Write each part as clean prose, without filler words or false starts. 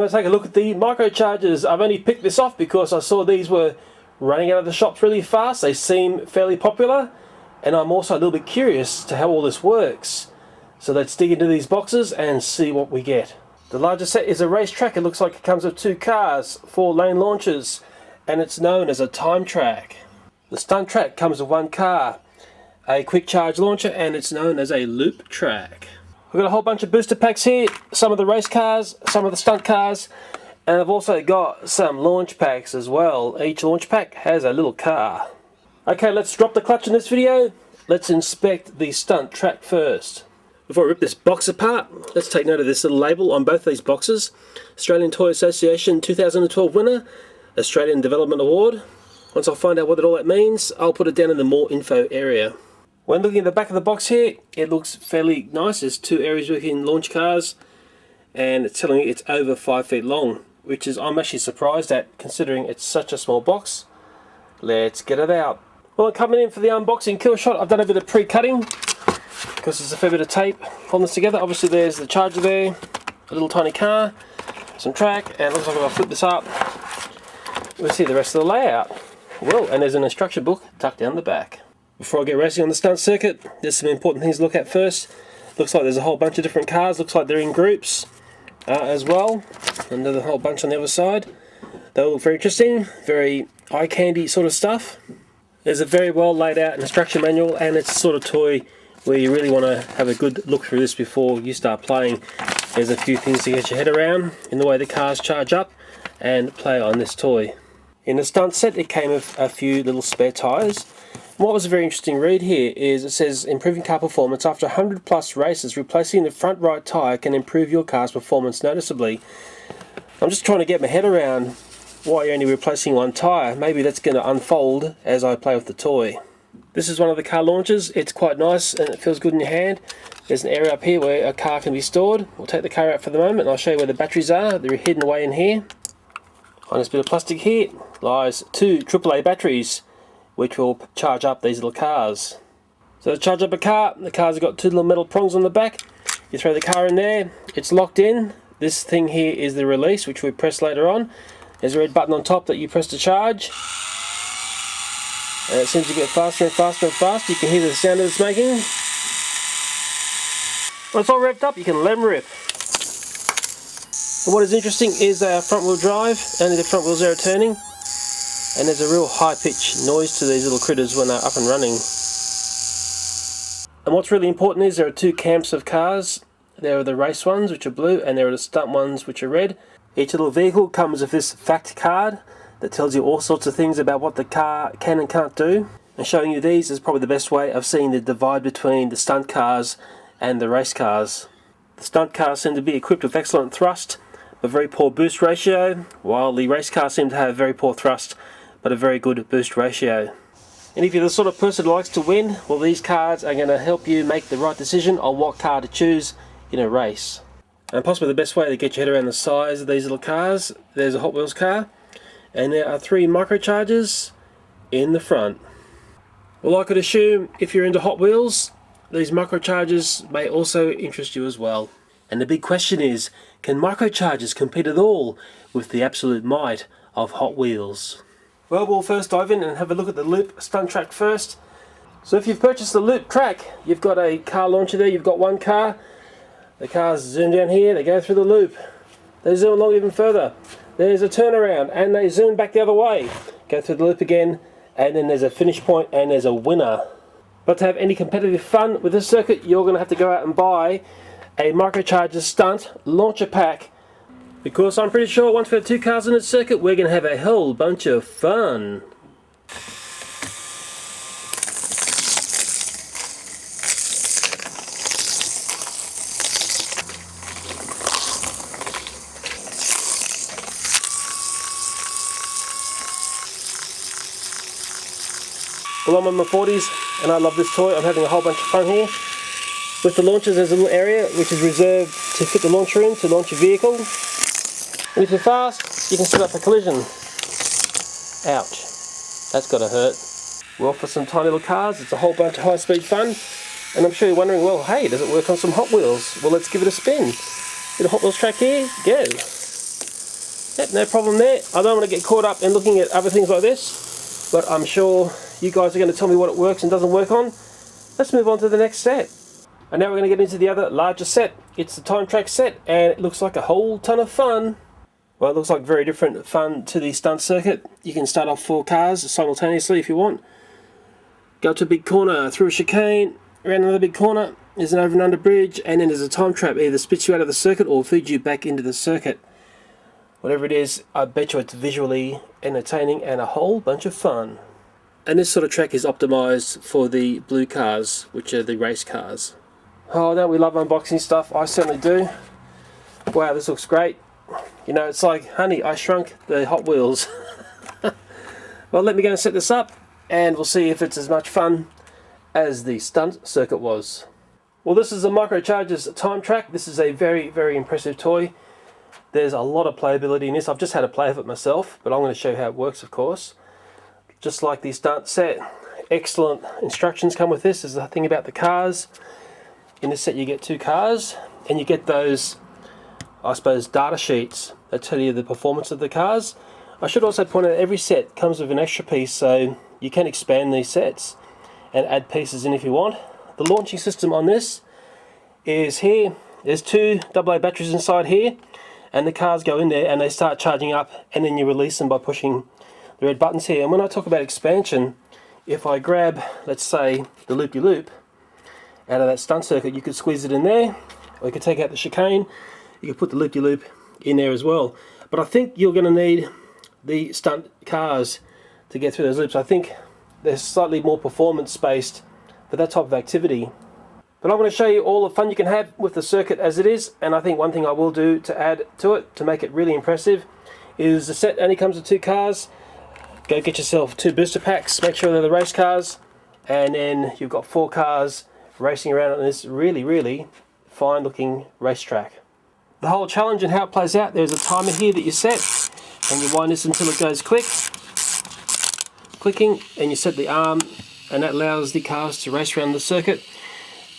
Time to take a look at the microchargers. I've only picked this off because I saw these were running out of the shops really fast. They seem fairly popular, and I'm also a little bit curious to how all this works. So let's dig into these boxes and see what we get. The largest set is a racetrack. It looks like it comes with 2 cars, 4 lane launchers, and it's known as a time track. The Stunt Track comes with 1 car, a quick charge launcher, and it's known as a loop track. We've got a whole bunch of booster packs here, some of the race cars, some of the stunt cars, and I've also got some launch packs as well. Each launch pack has a little car. Okay, let's drop the clutch in this video. Let's inspect the Stunt Track first. Before I rip this box apart, let's take note of this little label on both these boxes. Australian Toy Association 2012 winner, Australian Development Award. Once I find out what all that means, I'll put it down in the more info area. When looking at the back of the box here, it looks fairly nice. There's 2 areas we can launch cars, and it's telling me it's over 5 feet long, which is I'm actually surprised at considering it's such a small box. Let's get it out. Well, coming in for the unboxing kill shot, I've done a bit of pre-cutting because there's a fair bit of tape holding this together. Obviously there's the charger there, a little tiny car, some track, and it looks like if I flip this up, we'll see the rest of the layout. Well, and there's an instruction book tucked down the back. Before I get racing on the stunt circuit, there's some important things to look at first. Looks like there's a whole bunch of different cars. Looks like they're in groups as well. And there's a whole bunch on the other side. They all look very interesting, very eye candy sort of stuff. There's a very well laid out instruction manual, and it's a sort of toy where you really want to have a good look through this before you start playing. There's a few things to get your head around in the way the cars charge up and play on this toy. In the stunt set, it came with a few little spare tyres. What was a very interesting read here is it says improving car performance after 100 plus races, replacing the front right tyre can improve your car's performance noticeably. I'm just trying to get my head around why you're only replacing 1 tyre. Maybe that's going to unfold as I play with the toy. This is one of the car launchers. It's quite nice and it feels good in your hand. There's an area up here where a car can be stored. We'll take the car out for the moment and I'll show you where the batteries are. They're hidden away in here. On this bit of plastic here lies 2 AAA batteries, which will charge up these little cars. So to charge up a car, the car's got 2 little metal prongs on the back. You throw the car in there, it's locked in. This thing here is the release, which we press later on. There's a red button on top that you press to charge. And it seems to get faster and faster and faster. You can hear the sound that it's making. When it's all revved up, you can let them rip. And what is interesting is front wheel drive, only the front wheels are turning. And there's a real high-pitched noise to these little critters when they're up and running. And what's really important is there are 2 camps of cars. There are the race ones, which are blue, and there are the stunt ones, which are red. Each little vehicle comes with this fact card that tells you all sorts of things about what the car can and can't do. And showing you these is probably the best way of seeing the divide between the stunt cars and the race cars. The stunt cars seem to be equipped with excellent thrust, but very poor boost ratio, while the race cars seem to have very poor thrust, but a very good boost ratio. And if you're the sort of person who likes to win, well, these cards are going to help you make the right decision on what car to choose in a race. And possibly the best way to get your head around the size of these little cars, there's a Hot Wheels car, and there are 3 microchargers in the front. Well, I could assume if you're into Hot Wheels, these microchargers may also interest you as well. And the big question is, can microchargers compete at all with the absolute might of Hot Wheels? Well, we'll first dive in and have a look at the Loop Stunt Track first. So if you've purchased the Loop Track, you've got a car launcher there, you've got 1 car. The cars zoom down here, they go through the loop. They zoom along even further. There's a turnaround and they zoom back the other way. Go through the loop again, and then there's a finish point and there's a winner. But to have any competitive fun with this circuit, you're going to have to go out and buy a microcharger stunt launcher pack, because I'm pretty sure once we have 2 cars in this circuit, we're going to have a whole bunch of fun. Well, I'm in my 40s and I love this toy. I'm having a whole bunch of fun here. With the launchers, there's a little area which is reserved to fit the launcher in to launch your vehicle. And if you're fast, you can set up a collision. Ouch. That's gotta hurt. Well, for some tiny little cars, it's a whole bunch of high-speed fun. And I'm sure you're wondering, well, hey, does it work on some Hot Wheels? Well, let's give it a spin. Get a Hot Wheels track here, go. Yep, no problem there. I don't want to get caught up in looking at other things like this, but I'm sure you guys are going to tell me what it works and doesn't work on. Let's move on to the next set. And now we're going to get into the other larger set. It's the Time Track set, and it looks like a whole ton of fun. Well, it looks like very different fun to the stunt circuit. You can start off 4 cars simultaneously if you want. Go to a big corner, through a chicane, around another big corner. There's an over and under bridge, and then there's a time trap. Either spits you out of the circuit or feeds you back into the circuit. Whatever it is, I bet you it's visually entertaining and a whole bunch of fun. And this sort of track is optimised for the blue cars, which are the race cars. Oh, don't we love unboxing stuff? I certainly do. Wow, this looks great. You know, it's like, honey, I shrunk the Hot Wheels. Well, let me go and set this up, and we'll see if it's as much fun as the stunt circuit was. Well, this is a Microcharger's Time Track. This is a very, very impressive toy. There's a lot of playability in this. I've just had a play of it myself, but I'm going to show you how it works, of course. Just like the stunt set, excellent instructions come with this. There's the thing about the cars. In this set you get 2 cars, and you get those, I suppose, data sheets that tell you the performance of the cars. I should also point out every set comes with an extra piece, so you can expand these sets and add pieces in if you want. The launching system on this is here. There's 2 AA batteries inside here, and the cars go in there and they start charging up, and then you release them by pushing the red buttons here. And when I talk about expansion, if I grab, let's say, the loop-de-loop out of that stunt circuit, you could squeeze it in there, or you could take out the chicane, you could put the loop-de-loop in there as well. But I think you're going to need the stunt cars to get through those loops. I think they're slightly more performance-based for that type of activity. But I'm going to show you all the fun you can have with the circuit as it is, and I think one thing I will do to add to it, to make it really impressive, is the set only comes with 2 cars. Go get yourself 2 booster packs, make sure they're the race cars, and then you've got 4 cars racing around on this really, really fine looking racetrack. The whole challenge and how it plays out, there's a timer here that you set, and you wind this until it goes clicking, and you set the arm, and that allows the cars to race around the circuit.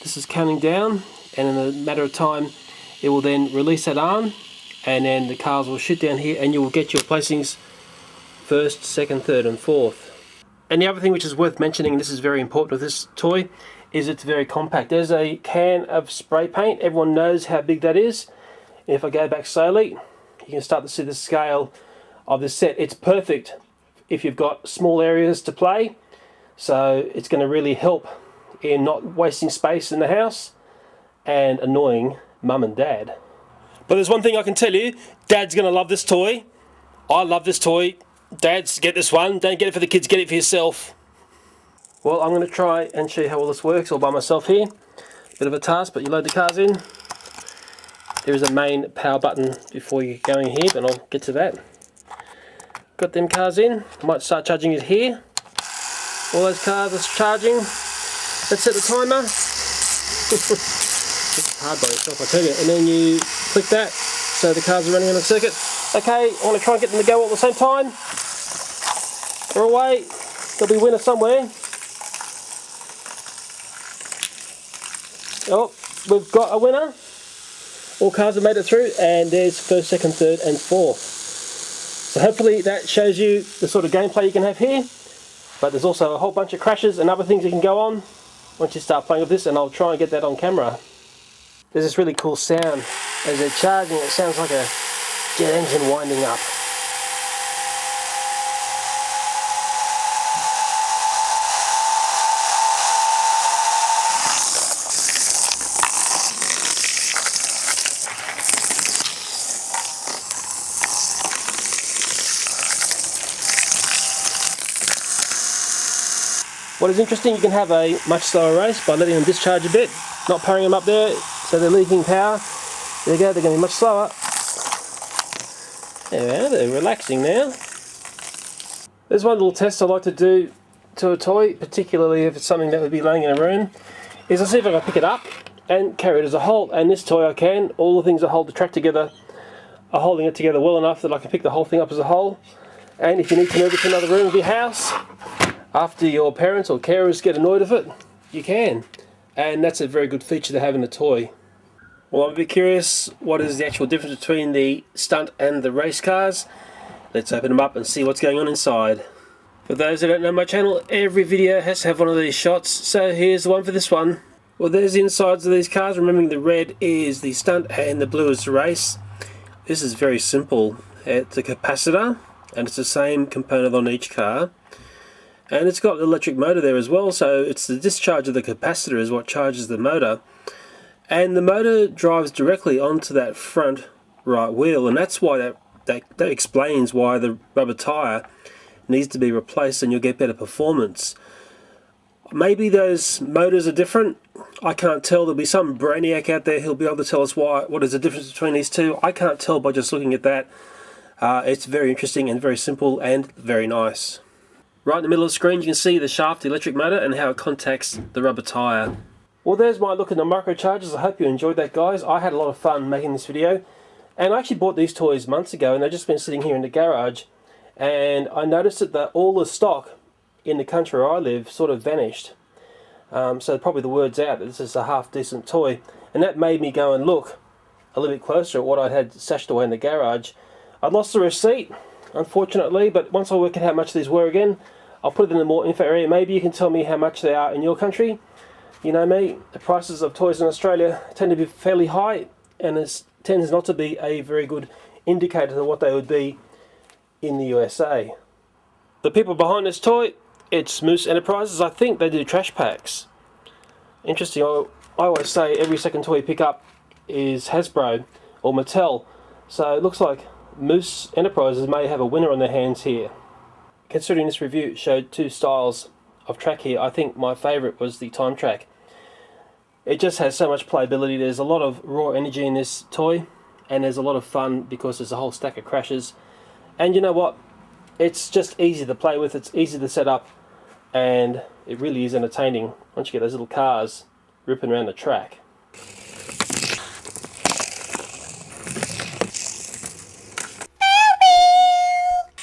This is counting down, and in a matter of time it will then release that arm, and then the cars will shoot down here, and you will get your placings 1st, 2nd, 3rd and 4th. And the other thing which is worth mentioning, and this is very important with this toy, is it's very compact. There's a can of spray paint. Everyone knows how big that is. And if I go back slowly, you can start to see the scale of this set. It's perfect if you've got small areas to play, so it's going to really help in not wasting space in the house and annoying mum and dad. But there's one thing I can tell you, Dad's going to love this toy. I love this toy. Dads, get this one. Don't get it for the kids, get it for yourself. Well, I'm going to try and show you how all this works all by myself here. Bit of a task, but you load the cars in. There is a main power button before you get going here, but I'll get to that. Got them cars in. I might start charging it here. All those cars are charging. Let's set the timer. This is hard by yourself, I tell you. And then you click that, so the cars are running on the circuit. Okay, I want to try and get them to go all at the same time. They're away. There'll be a winner somewhere. Oh, we've got a winner. All cars have made it through, and there's 1st, 2nd, 3rd and 4th. So hopefully that shows you the sort of gameplay you can have here. But there's also a whole bunch of crashes and other things that can go on once you start playing with this, and I'll try and get that on camera. There's this really cool sound as they're charging. It sounds like a jet engine winding up. What is interesting, you can have a much slower race by letting them discharge a bit, not powering them up there, so they're leaking power. There you go, they're going to be much slower. There we are, they're relaxing now. There's one little test I like to do to a toy, particularly if it's something that would be laying in a room, is I see if I can pick it up and carry it as a whole. And this toy I can. All the things that hold the track together are holding it together well enough that I can pick the whole thing up as a whole. And if you need to move it to another room of your house, after your parents or carers get annoyed of it, you can. And that's a very good feature to have in a toy. Well, I'm a bit curious, what is the actual difference between the stunt and the race cars? Let's open them up and see what's going on inside. For those who don't know my channel, every video has to have one of these shots, so here's the one for this one. Well, there's the insides of these cars, remembering the red is the stunt and the blue is the race. This is very simple. It's a capacitor, and it's the same component on each car. And it's got an electric motor there as well, so it's the discharge of the capacitor is what charges the motor. And the motor drives directly onto that front right wheel, and that's why that explains why the rubber tyre needs to be replaced and you'll get better performance. Maybe those motors are different. I can't tell. There'll be some brainiac out there who'll be able to tell us what is the difference between these two. I can't tell by just looking at that. It's very interesting and very simple and very nice. Right in the middle of the screen you can see the shaft, the electric motor, and how it contacts the rubber tyre. Well, there's my look at the microchargers. I hope you enjoyed that, guys. I had a lot of fun making this video, and I actually bought these toys months ago, and they've just been sitting here in the garage, and I noticed that all the stock in the country where I live sort of vanished. So probably the word's out that this is a half decent toy, and that made me go and look a little bit closer at what I had stashed away in the garage. I'd lost the receipt, unfortunately, but once I work out how much these were again, I'll put it in the more info area. Maybe you can tell me how much they are in your country. You know me, the prices of toys in Australia tend to be fairly high, and it tends not to be a very good indicator of what they would be in the USA. The people behind this toy, it's Moose Enterprises. I think they do trash packs. Interesting. I always say every second toy you pick up is Hasbro or Mattel, so it looks like Moose Enterprises may have a winner on their hands here. Considering this review showed two styles of track here, I think my favourite was the Time Track. It just has so much playability. There's a lot of raw energy in this toy, and there's a lot of fun because there's a whole stack of crashes. And you know what? It's just easy to play with, it's easy to set up, and it really is entertaining once you get those little cars ripping around the track.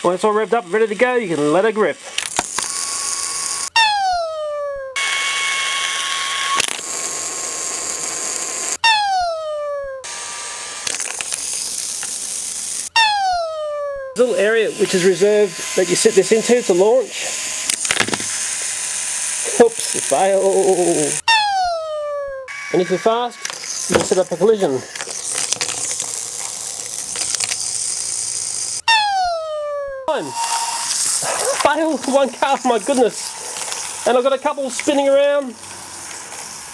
When it's all revved up and ready to go, you can let it grip. Little area which is reserved that you set this into to launch. Oops, it failed. And if you're fast, you can set up a collision. Failed one car, my goodness. And I've got a couple spinning around and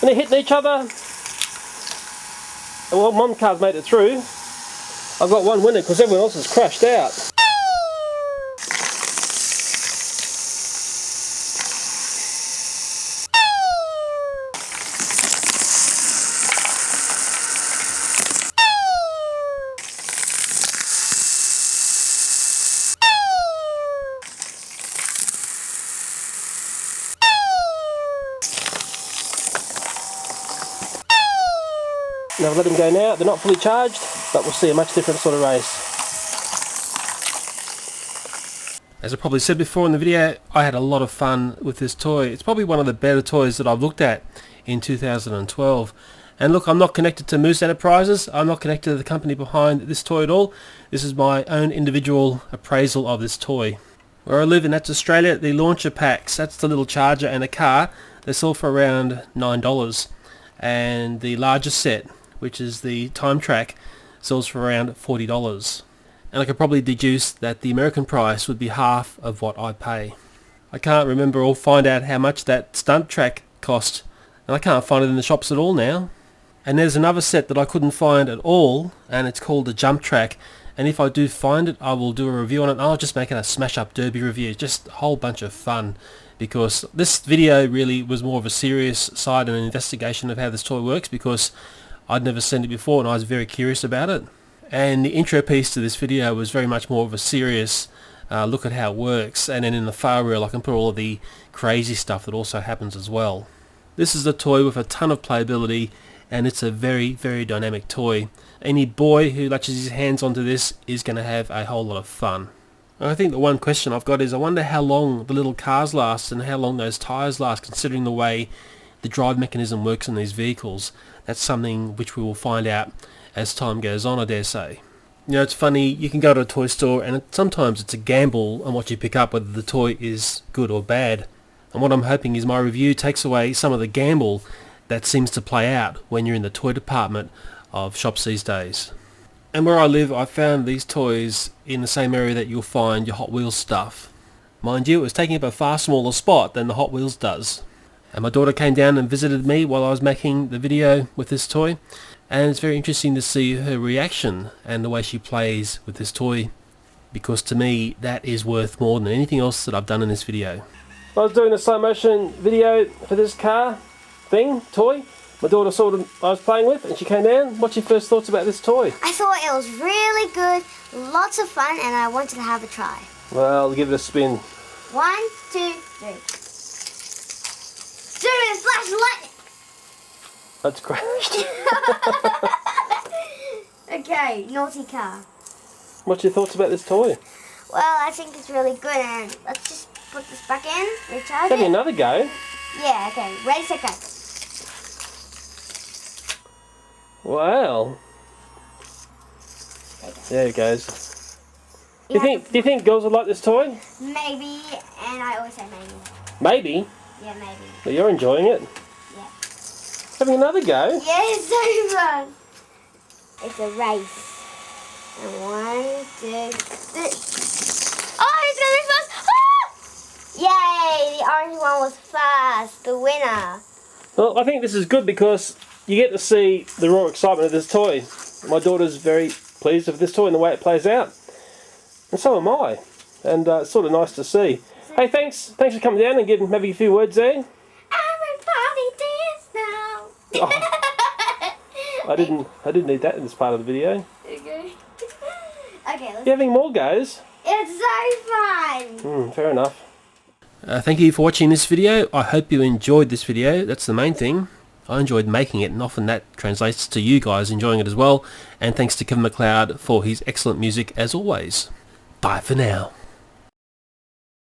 they're hitting each other. And well, one car's made it through. I've got one winner because everyone else has crashed out. Now I've let them go now. They're not fully charged, but we'll see a much different sort of race. As I probably said before in the video, I had a lot of fun with this toy. It's probably one of the better toys that I've looked at in 2012. And look, I'm not connected to Moose Enterprises. I'm not connected to the company behind this toy at all. This is my own individual appraisal of this toy. Where I live, and that's Australia, the launcher packs, that's the little charger and a car, they sell for around $9. And the largest set, which is the Time Track, sells for around $40. And I could probably deduce that the American price would be half of what I pay. I can't remember or find out how much that Stunt Track cost, and I can't find it in the shops at all now. And there's another set that I couldn't find at all, and it's called the Jump Track. And if I do find it, I will do a review on it. I'll just make it a smash up derby review, just a whole bunch of fun. Because this video really was more of a serious side and an investigation of how this toy works, because I'd never seen it before and I was very curious about it. And the intro piece to this video was very much more of a serious look at how it works, and then in the far reel I can put all of the crazy stuff that also happens as well. This is a toy with a ton of playability, and it's a very, very dynamic toy. Any boy who latches his hands onto this is going to have a whole lot of fun. And I think the one question I've got is, I wonder how long the little cars last and how long those tyres last, considering the way the drive mechanism works in these vehicles. That's something which we will find out as time goes on, I dare say. You know, it's funny, you can go to a toy store and sometimes it's a gamble on what you pick up, whether the toy is good or bad. And what I'm hoping is my review takes away some of the gamble that seems to play out when you're in the toy department of shops these days. And where I live, I found these toys in the same area that you'll find your Hot Wheels stuff. Mind you, it was taking up a far smaller spot than the Hot Wheels does. And my daughter came down and visited me while I was making the video with this toy. And it's very interesting to see her reaction and the way she plays with this toy, because to me that is worth more than anything else that I've done in this video. I was doing a slow motion video for this car toy. My daughter saw what I was playing with and she came down. What's your first thoughts about this toy? I thought it was really good, lots of fun, and I wanted to have a try. Well, give it a spin. 1, 2, 3. Zoom and flash lightning! That's crashed. Okay, naughty car. What's your thoughts about this toy? Well, I think it's really good, and let's just put this back in, recharge Give me it. another go. Yeah, okay, ready, set, go. Wow. There it goes. Do you think girls would like this toy? Maybe, and I always say maybe. Maybe. Yeah, maybe. But you're enjoying it. Yeah. Having another go. Yeah, it's so fun. It's a race. And 1, 2, 3. Oh, it's gonna be fast! Ah! Yay! The orange one was fast. The winner. Well, I think this is good because you get to see the raw excitement of this toy. My daughter's very pleased with this toy and the way it plays out. And so am I. And it's sort of nice to see. Hey, thanks for coming down and giving maybe a few words there. Everybody dance now. Oh, I didn't need that in this part of the video. Okay. Okay, let's... You having more goes? It's so fun. Fair enough. Thank you for watching this video. I hope you enjoyed this video. That's the main thing. I enjoyed making it, and often that translates to you guys enjoying it as well. And thanks to Kevin MacLeod for his excellent music as always. Bye for now.